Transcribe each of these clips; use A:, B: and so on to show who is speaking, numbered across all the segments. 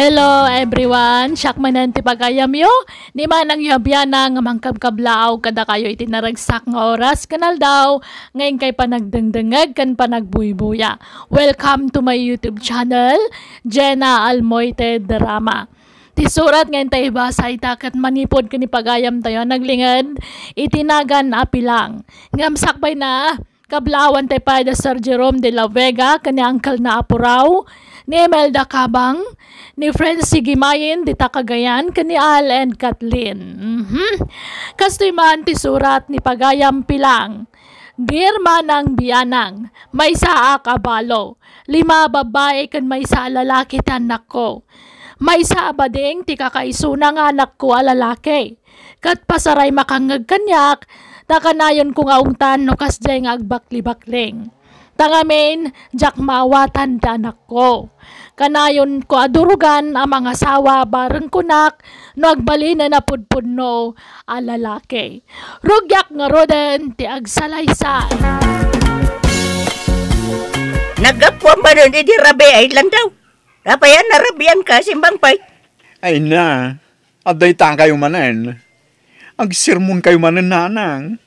A: Hello everyone, siyak manan ti pagayam yo. Ni manang yabyana nga mangkabkablaaw kada kayo itinaragsak nga oras kanal daw. Ngayon kay panagdengdengag kan panagbuybuya. Welcome to my YouTube channel, Jenna Almoite Drama. Ti surat ngayon tayo basa itakat manipod ka ni pagayam tayo naglingad itinagan apilang. Ngamsakbay na kablawan tayo pa da Sir Jerome de la Vega kani angkal na apuraw. Ni Imelda Cabang, ni Francie Gimayin, di Takagayan, kani Al and Kathleen. Kastoy man ti surat ni Pagayam Pilang. Girma ng biyanang, may saa kabalo, 5 babae kan may sa lalaki tanak ko. May sa abading ti kakaisuna nga anak ko alalaki. Kat pasaray makangag kanyak, takanayon kong aungtan no kasjay nga agbakli-bakling. Tangamin, jak mawatan danak ko. Kanayon ko adurugan ang mga sawa bareng kunak no agbali na napudpudno alalaki. Rugyak nga roden ti agsalaysay.
B: Nagapwa ba nun di rabi ay lang daw? Kapayan narabian ka simbang pay.
C: Ay na, aday ta kayo manen. Agsirmon kayo manen nanang.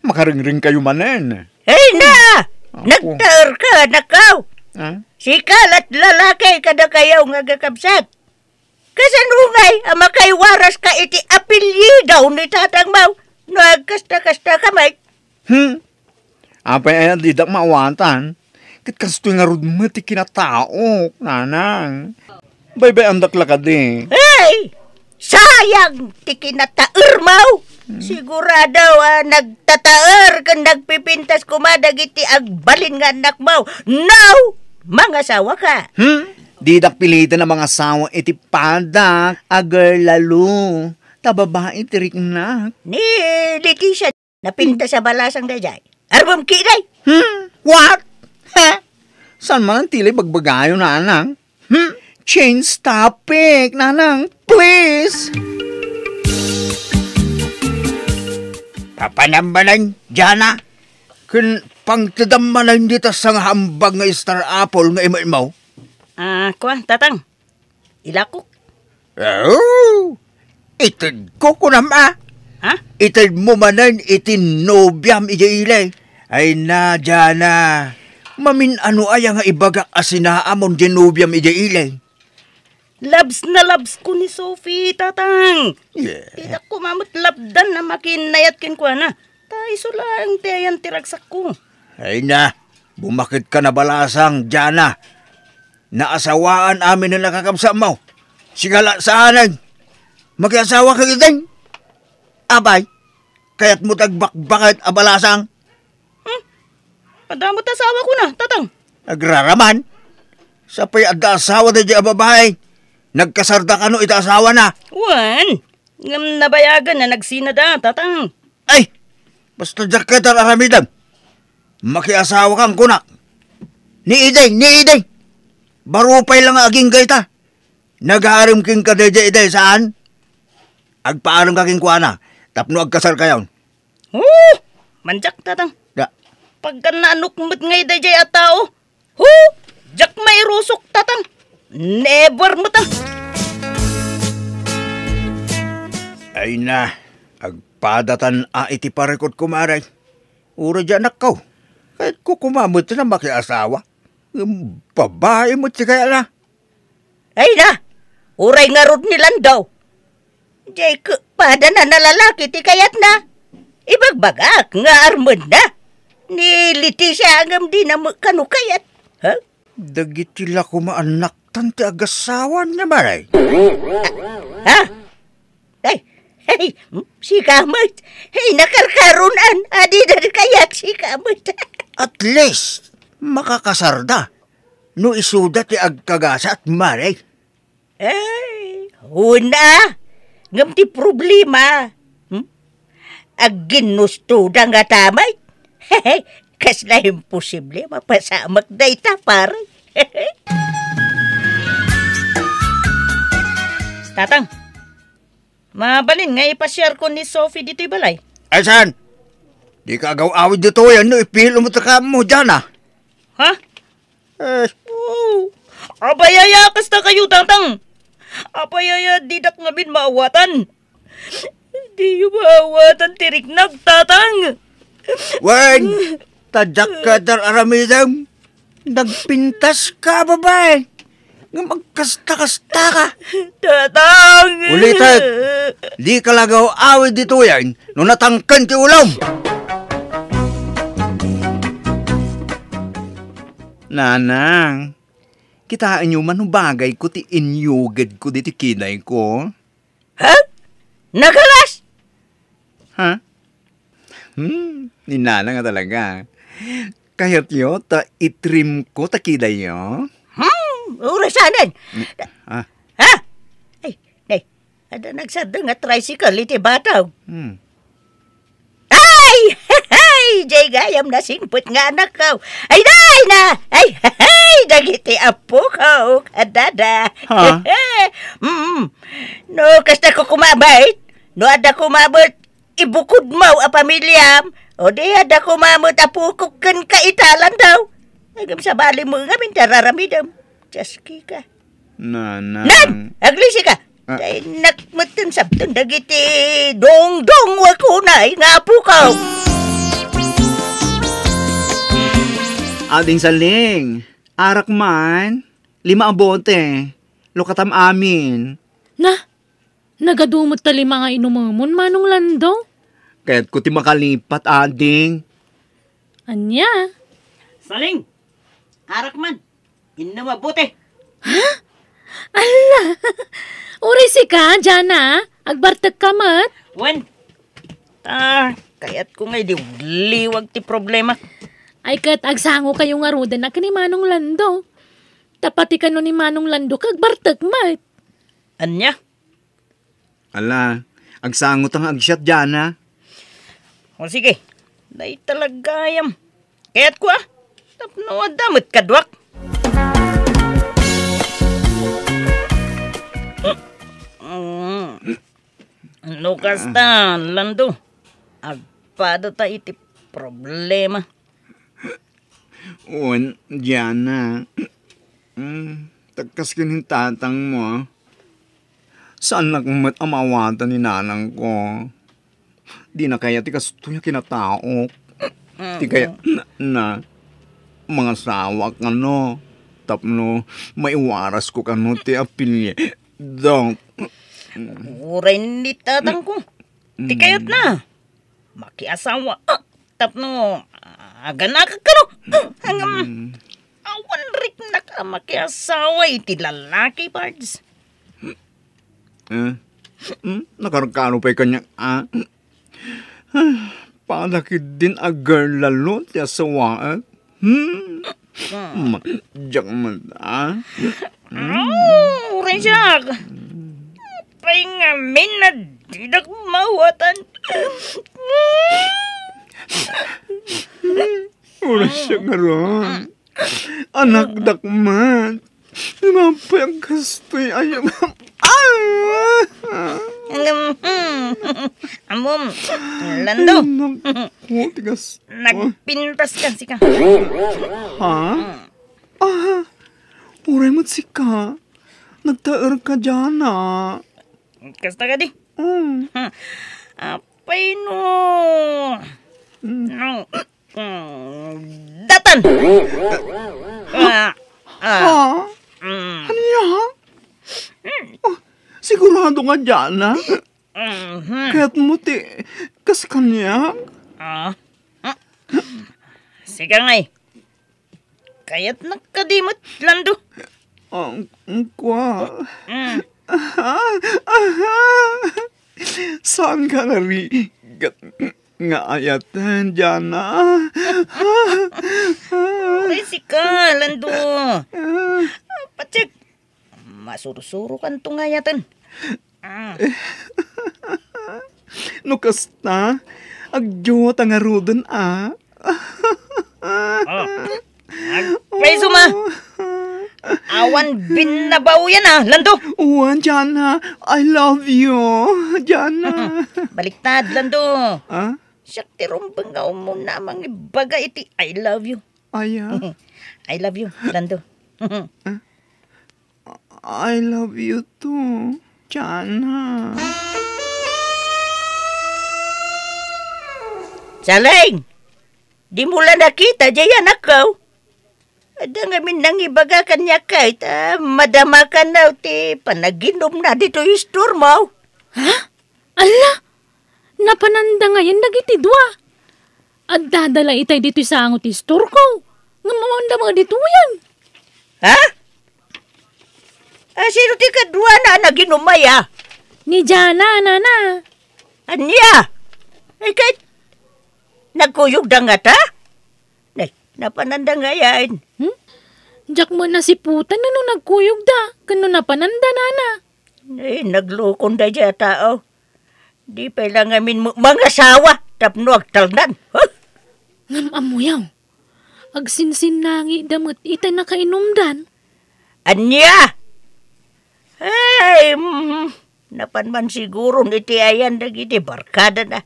C: Makaringring kayo manen.
B: Ay na! Nagtaor ka, nakaw. Sikal at lalaki kada kayaw nga gakabsat. Kasanungay, ama kay waras ka iti apilye daw ni tatang mau. Nagkasta-kasta kamay.
C: Apay ay didak mawatan. Kit kasto nga rod mo ti kinatao, nanang. Bay-bay andak lakadi.
B: Hey! Sayang ti kinataor mau. Sigurado nagtataer kan nagpipintas kumadag iti agbalin nga anak mo. No! Mga sawa ka.
C: Didak pilitan ng mga sawa iti padak, agar lalo. Tababae tirik na.
B: Ni Leticia, napinta sa balasang dayay. Arbam kiday.
C: What? Ha? San man ang tili bagbagayo, nanang? Change topic, nanang. Please!
D: Papanambalan, Jana.
C: Kun pangtadamalan dito sa hambag nga star apple nga ima-imaw.
B: Kuan, tatang. Ilakok.
C: Oh! Itid ko kunama.
B: Ha?
C: Itid mo manan itinobyam ijailay. Ay na, Jana. Mamin ano ay nga ibagak asinaamon dinobyam ijailay.
B: Labs na labs ko ni Sophie, tatang.
C: Yeah.
B: Tidak ko mamut labdan na makinayat kin ko na. Taiso lang tiyan tiragsak ko.
C: Ay na, bumakit ka na balasang, Jana. Naasawaan amin na nakakabsa mo. Sigala saanan. Mag-asawa ka giting. Abay, kaya't mo tagbakbakit abalasang.
B: Padamot asawa ko na, tatang.
C: Nagraraman. Sapay adda asawa na di ababahay. Nagkasarda ka no ita asawa na.
B: Wan, ngam nabayagan na nagsinada, tatang.
C: Ay, basta jacket ang aramidan. Makiasawa kang kunak. Ni Ideng. Barupay lang aging gayta. Nag-aarim king kadeja iday saan? Agpaaram kaking kuana. Tapno agkasar kayon.
B: Manjak, tatang.
C: Da.
B: Pagka naanukmut ngay dayjay at tao. Jak may rusok, tatang. Never mo ta.
C: Ay na, agpadatan iti parekot kumaray. Ura dyan ako. Kahit ko kumamot na makiasawa. Babae mo kaya na.
B: Ay na, uray nga rod nilan daw. Jay ko, pada na nalalaki ti kayat na. Ibagbagak nga armod na. Ni Leticia angam di na kanukayat. Ha?
C: Dagitila ko maanak tanti agasawan na maray.
B: Ha? Ay, si Kamot. Ay, nakarkarunan. Adi na kayat si Kamot.
C: At least, makakasarda. No isuda ti agkagasa at maray.
B: Ay, una. Ngam ti problema. Agginusto da nga tamay. Kas na imposible mapasamak da ita paray. Tatang, mabalin nga ipasyar ko ni Sophie dito'y balay.
C: Ay saan? Di ka agaw-awid dito yan no ipilo mo taka mo dyan ah.
B: Ha? Abayaya kas na kayo, tatang. Apayaya, didak nga bin maawatan. Di yung maawatan, tirik nagtatang.
C: Wen, tadyak ka dar aramidam. Nagpintas ka, babae. Nga magkasta-kasta ka.
B: Tatang!
C: Ulitin, di ka lagaw awid dito yan, no natangkan ti ulam. Nanang, kitaan nyo man bagay ko ti inyugad ko diti kinay ko.
B: Ha? Nagalas?
C: Ha? Ni Nanang nga talaga. Kahit yo, ta itrim ko ta kiday yo.
B: Urasanan.
C: Ah,
B: Ha? Ay, ada nagsada nga tricycle iti bataw. Ay! Ay! Jay gayam na singput nga anak ko. Ay, day na! Ay, dagiti apo ko. Kadada.
C: Ha?
B: No, kasta ko kumabait. No, ada kumabot. Ibukod mo a pamilyam. O di, ada kumamot apukok kan kaitalan daw. Agam sa bali mo nga mintararamidam. Jaski ka.
C: Nanang.
B: Nan! Aglisi ka!
C: Ah.
B: Dahil nakmatan sabtan dagiti dong-dong wakunay nga po ka.
C: Ading saling. Arak man. 5 ang bote. Lukatam amin.
A: Na, nagadumot tali mga inumamon manong lando.
C: Kaya't ko ti makalipat, ading.
A: Anya?
B: Saling! Arak man! Inamabuti!
A: Ala! Uri si ka, Jana. Agbartag ka mat.
B: Wen! Kaya't ko ngay liwag ti problema.
A: Ay kat agsango kayo nga ruda na ni Manong Lando. Tapati ka no ni Manong Lando kagbartag mat.
B: Anya?
C: Ala, agsangot ang agsyat dyan, ha?
B: O sige, dahi talagayam. Kaya't ko tapno adamot kadwak. Ano kasta, Lando? Agpada ta iti problema.
C: Un, dyan, ha? Tagkas kinin tatang mo. Saan nagmat amawatan ni nanang ko? Di na kaya ti kasto niya kinataok. Di kaya na mga sawak ano. Tapno, maiwaras ko kano ti apilye. Dong.
B: Uray ni tatang ko. Di kayat na. Makiasawa. Tapno, aganak ka no. Hanggang awan rik na ka makiasawa iti lalaki parts.
C: Nakarkano pa'y kanya, palakid din a girl lalo, ti asawaan. Madyak man,
B: Uray siya. Pahingamin na didak mawatan.
C: Ura siya nga ron. Anak dakman. Namapay ang kastoy ayam.
B: Amom, Lando,
C: Naku, tigas.
B: nagpintas ka si ka.
C: Ha? Uray mo't si ka. Nagtaer ka dyan,
B: Kasta ka di. Apay no. No. Datan!
C: Ano yan? Sigurado nga dyan, Kaya't mo kas kanya.
B: Sige ngay. Kaya't nakadimot, Lando.
C: Ang kwa. Saan ka narigat nga ayatan dyan,
B: Ay, sika, Lando. Patsik. Masuro-suro kan tungayatan.
C: No kasta, agyo tangarudan,
B: Agpay suma. Awan binabaw yan, Lando.
C: Uwan, Jana, I love you, Jana.
B: Baliktad, Lando.
C: Ha?
B: Siyak ti rumbang mo namang ibaga iti I love you.
C: Aya.
B: I love you, Lando.
C: I love you too, Jana.
B: Saling! Di mo lang nakita, Jayan ako. Ada nga minangibaga kanya kahit madama ka na ti panaginom na dito yung store mo.
A: Ha? Ala! Napananda ngayon nagitidwa. At dadala itay dito sa angot istor ko. Nga mamanda mga dito yan.
B: Ha? Sino ti kadwa na naginumaya?
A: Ni Jana, nana.
B: Anya? Ay kahit nagkuyog da nga ta? Ay, napananda nga yan.
A: Jack mo na si putan na nung nagkuyog da. Kano napananda, nana.
B: Ay, naglukon da dya tao. Di pa lang amin mo mga sawa. Tapno agtalnan. Huh?
A: Ngam amuyaw. Agsinsin nangi damot itay nakainumdan.
B: Anya? Ay, napanman siguro niti ayan dagiti barkada na.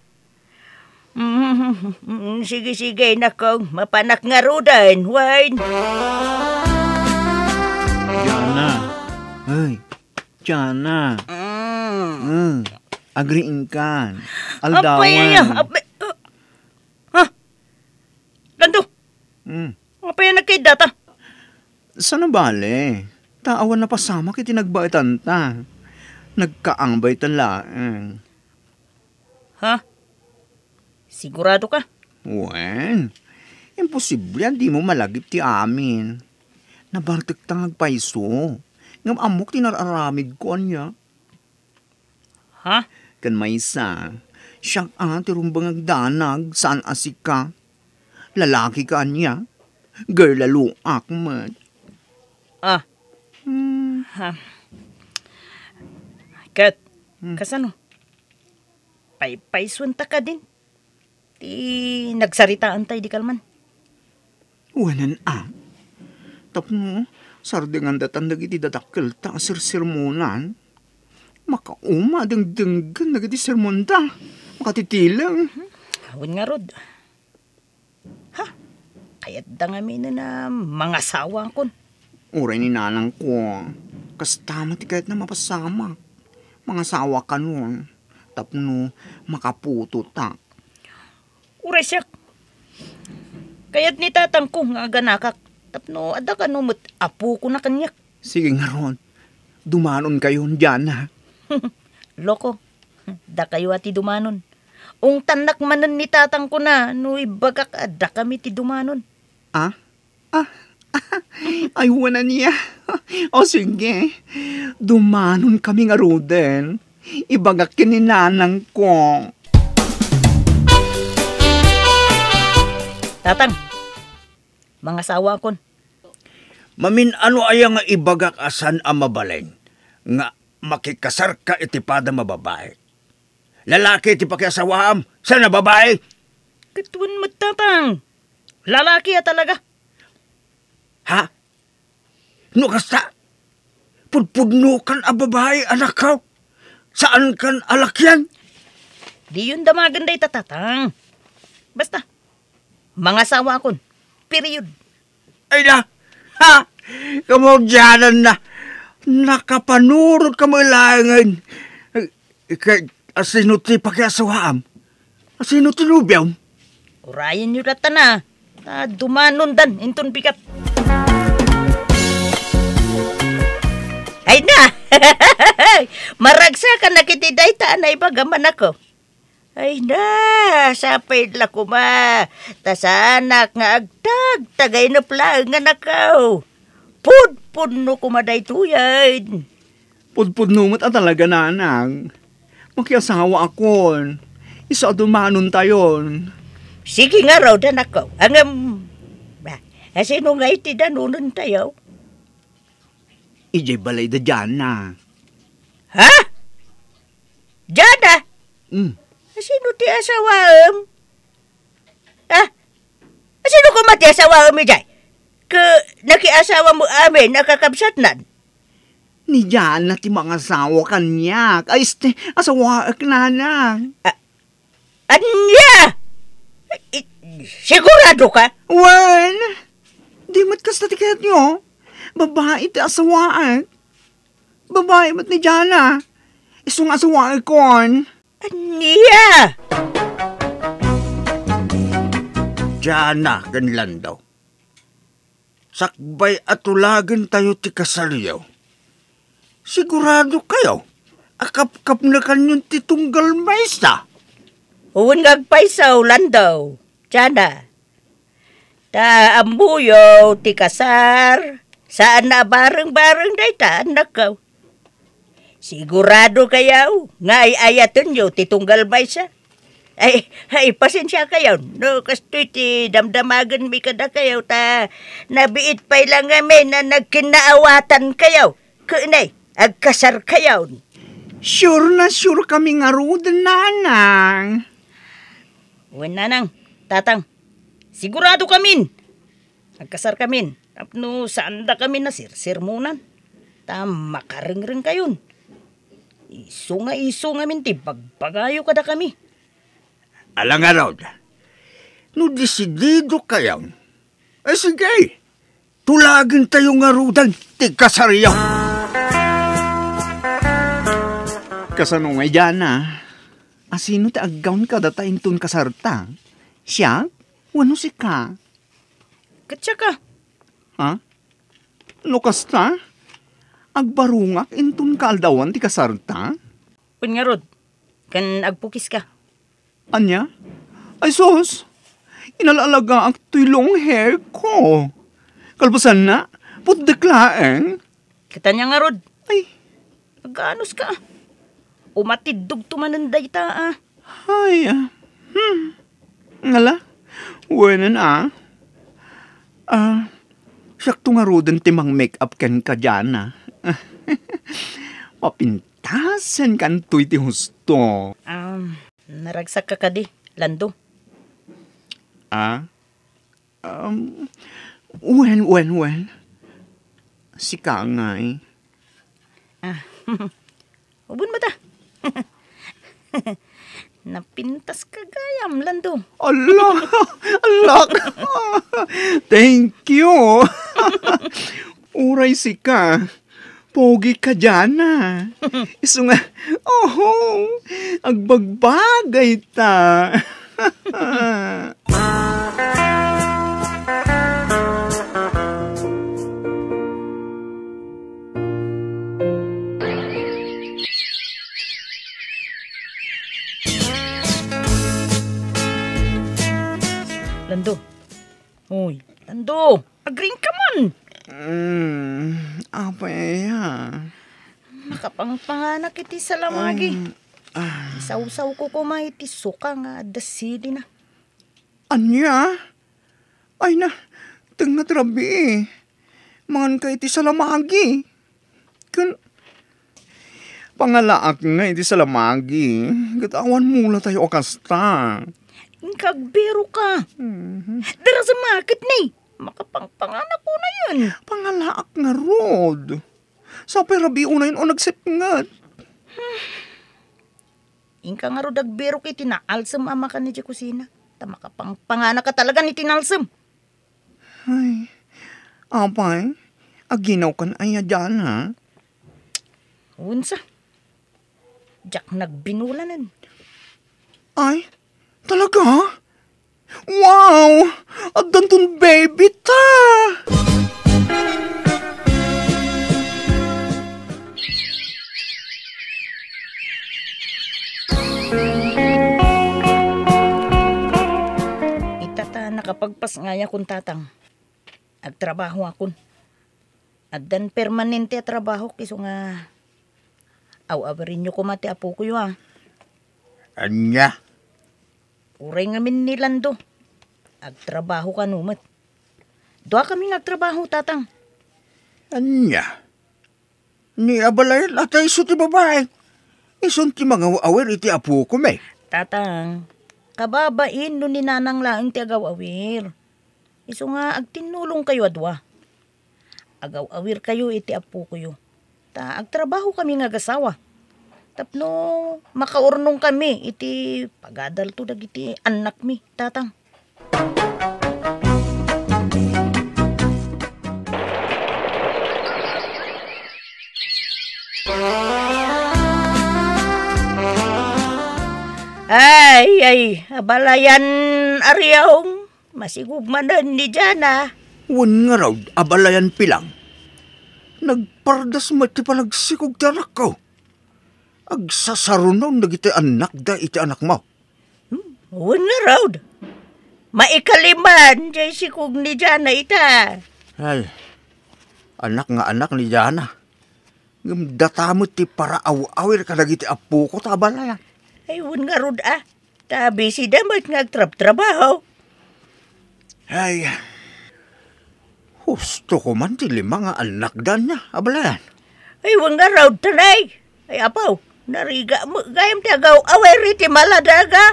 B: Sige, nako, mapanak nga rudan, wine.
C: Jana. Ay, Jana. Agriin ka. Aldawan.
B: Apay, ha? Lando, apay na kay data.
C: Sana bale? Taawan na pasama kiti nagbaitan ta. Nagkaangbay tala.
B: Ha? Sigurado ka?
C: Wen, imposible yan di mo malagip ti amin. Nabartik tangag paiso. Ngam amok tinararamid ko anya.
B: Ha?
C: Kan maysa, siyang ti rumbang agdanag saan asika. Lalaki ka anya. Girl laluak man.
B: Ha? Kat, kasano? Paisunta ka din. Ti nagsaritaan tayo di kalman.
C: Wanan Tapno, sardingan datan dagiti dadakkel ta sirmonan. Makauma denggan dagiti sermon ta. Makatitilang.
B: Hawin nga rod. Ha? Kaya't da nga na mga sawa kon.
C: Uray ni nanang ko. Kastama ti kahit na mapasama. Mga sawa ka nun. Tapno, makaputo ta.
B: Uray siya. Kaya't ni tatang ko nga ganakak. Tapno, ada ka numot apo ko na kanyak.
C: Sige nga ron. Dumanon kayo dyan ha.
B: Loko. Da kayo ati dumanon. Ung tanak manan ni tatang ko na. No ibagak ada kami ti dumanon.
C: Ay, wala niya. O sige. Dumanon kami nga roden. Ibagak kininanang ko.
B: Tatang, mga sawa kon.
C: Mamin ano aya nga ibagak asan ang mabaleng nga makikasar ka iti pada mababae. Lalaki iti pakiasawaam sa nababae.
B: Katuan mo tatang. Lalaki ya talaga.
C: Ha? No kasta? Pudpudno kan a babae anak ka? Saan kan alakyan?
B: Di yun damagan day tatatang. Basta, mga sawa kon. Period.
C: Ay na! Ha! Kamagyanan na! Nakapanurot ka mo ilangan. Asino ti pakiasawaam? Asino ti nubyam?
B: Urayan nyo rata na. Dumanon dan, inton pikat. Ay na! Maragsa ka na kitiday taan na ibagaman ako. Ay na, sapay la ko ma. Tasanak nga agtag, tagay na plang nga nakaw. Pud no kumaday tuyan.
C: Pudpudno mo't talaga nanang. Makiasawa akon. Isa dumanon tayon.
B: Sige nga raw dan ako. Sino nga iti danunan tayo?
C: Ijay balay da dyan na.
B: Ha? Jada? Sino ti asawaam? Sino ko mati asawaam ijay? Nakiasawa mo amin, nakakabsat nan.
C: Ni dyan na ti mga asawa kanyak. Ay, asawa ak nanang.
B: Anya? Sigurado ka?
C: Wan! Di mat kasta ti kayat nyo. Babae ti asawaan.
D: Babae, ba't ni Jana? Isong asawa ikon.
B: Aniya!
C: Jana, ganlan daw. Sakbay at tulagan tayo ti kasaryaw. Sigurado kayo, akap-kap na kanyang titunggal maysa.
B: Huwag ngagpaisaw, Landaw. Jana. Ta ambuyo, ti kasar. Saan na bareng-bareng day ta, anak ka. Sigurado kayaw, nga ay ayaton nyo, titunggal ba siya? Ay, pasensya kayaw. No, kastoy ti damdamagan mi kada kayaw, ta nabiit pa'y lang kami na nagkinaawatan kayaw. Kunay, agkasar kayaw.
D: Sure na sure kami nga rudan, nanang.
B: Uwan nanang, tatang, sigurado kamin. Agkasar kamin. Tapno, saan da kami na sirmunan? Ta makaring-ring kayon. Iso nga minti, bagpagayo kada kami.
C: Alang nga raw, no desidido kayo, sige, tulagin tayo nga rudan, ti kasaryaw.
D: Kasano nga Jana? Asino ti aggawn ka datain tun kasarta? Siya? Wano si ka?
B: Katsa ka.
D: Ha? Lukas ta? Agbarungak intun kaaldawan ti kasarta?
B: Pun nga rod, kan agpukis ka.
D: Anya? Ay sos, inalalaga ang long hair ko. Kalpasan na, putdeklaeng.
B: Kita niya nga rod,
D: Ay,
B: agaanos ka. Umatidog tumananday ta ah.
D: ay, ngala, wena na sakto nga rodan timang make-up ken ka dyan Mapintasan kan tuy ti husto.
B: Naragsak ka kadi, Lando.
D: When. Si Kangay.
B: Ubun ba ta? Napintas ka gayam, Lando.
D: Allah. Thank you. Uray si ka. Pogi ka dyan Iso nga, agbagbagay ta.
B: Lando. Uy, Lando. Agring ka man.
D: Apa ya?
B: Makapangpanganak iti salamagi. Isaw-saw ko kumay iti suka nga dasili na.
D: Anya? Ay na, teng trabi Mangan ka iti salamagi. Pangalaak nga iti salamagi. Gatawan mula tayo okasta.
B: Inkagbiro ka. Dara sa market ni. Makapangpanganak ko na yun.
D: Pangalaak nga rod. Sa perabi unayin o nagsipngat.
B: Inka nga rod agbiro kay tinaalsam ama ka ni di kusina. Makapangpanganak ka talaga ni tinalsam.
D: Ay, apay, aginaw ka na aya dyan
B: Unsa? Jack nagbinulanan.
D: Ay, talaga? Wow! At dantun baby ta!
B: Itata nakapagpas ngaya kung tatang. Agtrabaho akon. Addan permanente trabaho kiso nga aw-awarin nyo kumati apo ko yun
C: Anya,
B: Uray nga min ni Lando. Agtrabaho ka numat. Doa kami nagtrabaho, tatang.
C: anya. Ni abalay latay iso ti babae. Ison ti mga awir iti apo ko may.
B: Tatang, kababain no ni nanang laing ti agaw-awir. Iso nga agtinulong kayo adwa. Agaw-awir kayo iti apo ko yo. Ta agtrabaho kami nga gasawa. Tapno makaurnong kami iti pagadal to dagiti anak mi, tatang. Ay, abalayan aryong masigugmanan ni Jana.
C: Wan nga raw, abalayan pilang. Nagpardas mo iti palagsikog ti anak ko. Agsasarunaw nagiti anak da iti anak mo.
B: Wan nga raw. Maikaliman, jay sikog ni Jana ita.
C: Ay, anak nga anak ni Jana. Ngam datamot ti para awir ka nagiti apo ko ta abalayan.
B: Ay, wan nga raw tabi si damat ngagtrab-trabaho.
C: Ay, husto ko man ti lima nga anak da niya, abalayan.
B: Ay, wan nga raw tanay. Ay, apaw, nariga mo, gayam ti agaw away ti maladaga.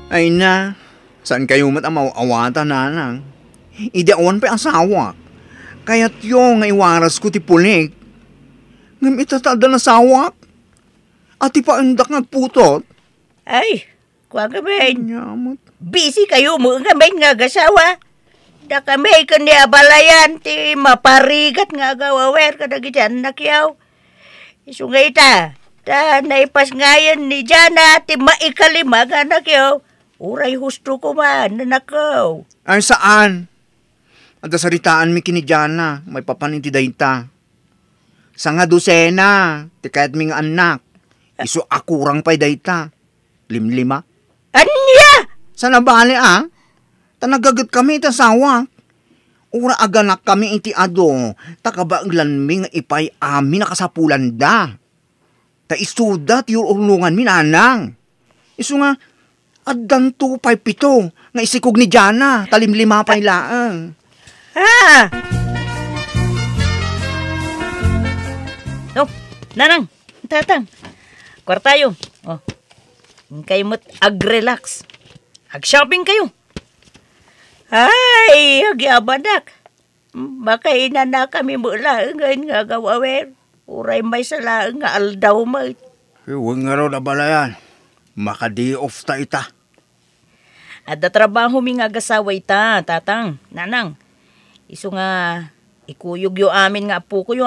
D: Ay na, saan kayo mat ang mauawata nanang? Ideawan pa asawa. Kaya't yung nga iwaras ko ti pulik. Ngam itatada na sawak. At ipaandak nagputot.
B: Ay, kuha gamay.
D: Nyamot.
B: Busy kayo mo gamay nga gasawa. Da kami kan ni abalayan ti maparigat nga agawawer kada gityan nakyaw. Isungay ta naipas ngayon ni Jana ti maikalima nga nakyaw. Uray husto ko man nanakaw.
D: Ay saan? At saritaan mi kinidyan may papaninti dayta. Sa nga dosena, ti kahit mi nga anak. Iso akurang pa'y dayta. Limlima.
B: Anya?
D: Sana bali Tanagagat kami tasawa. Ura aganak kami iti ado. Takabaglan mi nga ipay amin nakasapulan da. Ta isuda ti urulungan mi nanang. Iso nga, addan 257 nga isikog ni Jana. Talimlima pa'y laang.
B: Ha? Oh, nanang, tatang. Kwartayo. Oh. Kayo mo't ag-relax. Ag-shopping kayo. Ay, agyabadak. Baka ina na kami mula ngayon nga gawawer. Uray may sala nga aldaw mo.
C: Huwag nga raw na balayan. Makadi off ta ita.
B: At trabaho mi nga gasawa ita, tatang, nanang. Iso nga, ikuyog yo amin nga apo ko yo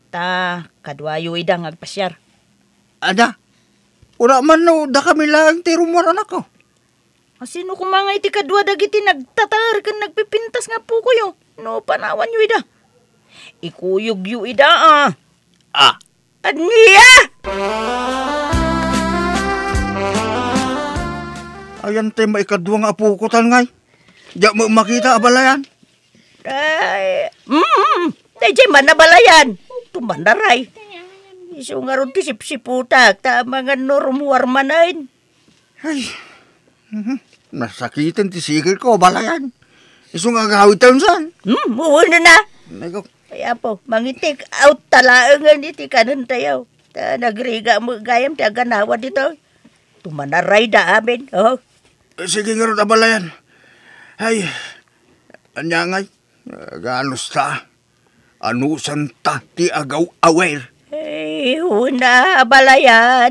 B: Ta, kadwayo ida nga agpasyar.
C: Ada, ura man no, da kami lang ti rumuran ako.
B: Sino kung mga iti kadwa dagiti nagtatar kan nagpipintas nga po kuyo. No, panawan yu ida. Ikuyog yu ida Adniya!
C: Ayan te maikadwa nga apo ko ngay. Diya mo makita abalayan.
B: Ay, Dajay man nabalayan. Tumandaray. Iso nga ron ti sipsiputak. Ta mga normuar manayin.
C: Ay, nasakitan ti sigil ko abalayan. Iso nga gawitan san.
B: Muuna na.
C: Nagok.
B: Kaya po, mangitik out talaangan iti kanan tayo. Ta nagriga mo gayam ti aganawa dito. Tumanaray da amin. Oh.
C: Sige nga ron abalayan. Ay, anyangay. Ganos ta. Anusan ta ti agaw awer.
B: Ay, una balayan.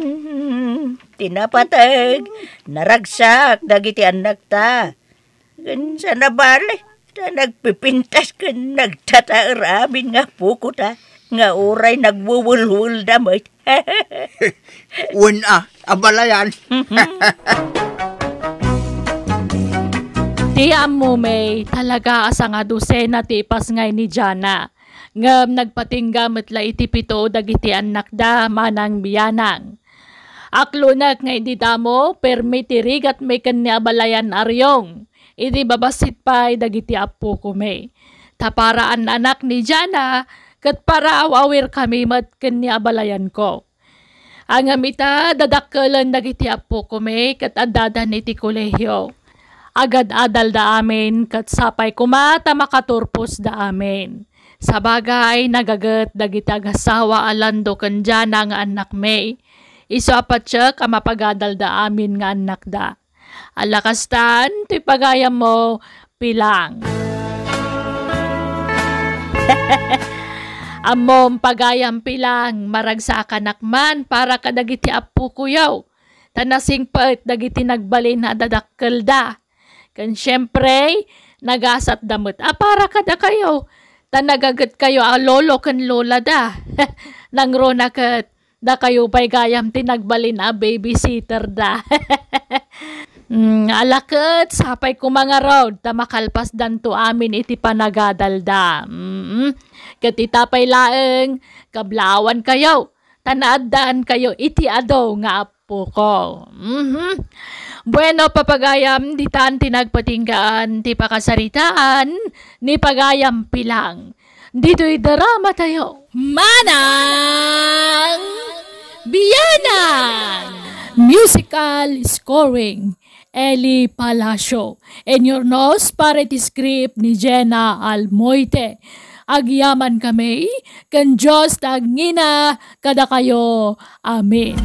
B: Tinapatag. Naragsak. Dagiti anak ta. Gansa na bali. Ta nagpipintas ka. Nagtataaramin nga puko ta. Nga oray nagwuwulwul damay.
C: Una, abalayan.
A: Tiyam mo may talaga asa nga dosena ti ipas ngay ni Jana. Ngam nagpatinggam at la itipito dagiti anak da manang biyanang. Aklunak nga hindi damo permiti rigat may kanya balayan aryong. Idi babasit pa'y dagiti apo ko may. Taparaan anak ni Jana kat para awawir kami mat kanya balayan ko. Ang amita dadakkelan dagiti apo ko may kat adadan iti kolehyo. Agad adal da amin kat sapay kumata makaturpos da amin. Sa bagay nagagat dagiti agasawa alando ken Jana nga anak may. Isu apat siya kamapagadal da amin nga anak da. Alakastan ti pagayam mo pilang. Amom pagayam pilang maragsakan akman para kadagiti apo kuyaw. Tanasing paet dagiti nagbalin na dadakkel da. Kan syempre, nagasat damot. Para kada kayo. Tanagagat kayo lolo kan lola da. Nangro na kat Da kayo pa'y gayam tinagbalin a babysitter da. Alakot, sapay ko mga road, ta makalpas danto amin iti panagadalda. Katitapay laeng, kablawan kayo, tanaadaan kayo iti ado nga apo ko. Bueno, papagayam, di taan tinagpatinggaan, ti pakasaritaan, ni pagayam pilang. Dito'y darama tayo. Manang Biyanan! Musical scoring, Eli Palacio. And your nose, parity script ni Jenna Almoite. Agyaman kami, kan Diyos tagngina, kada kayo. Amen.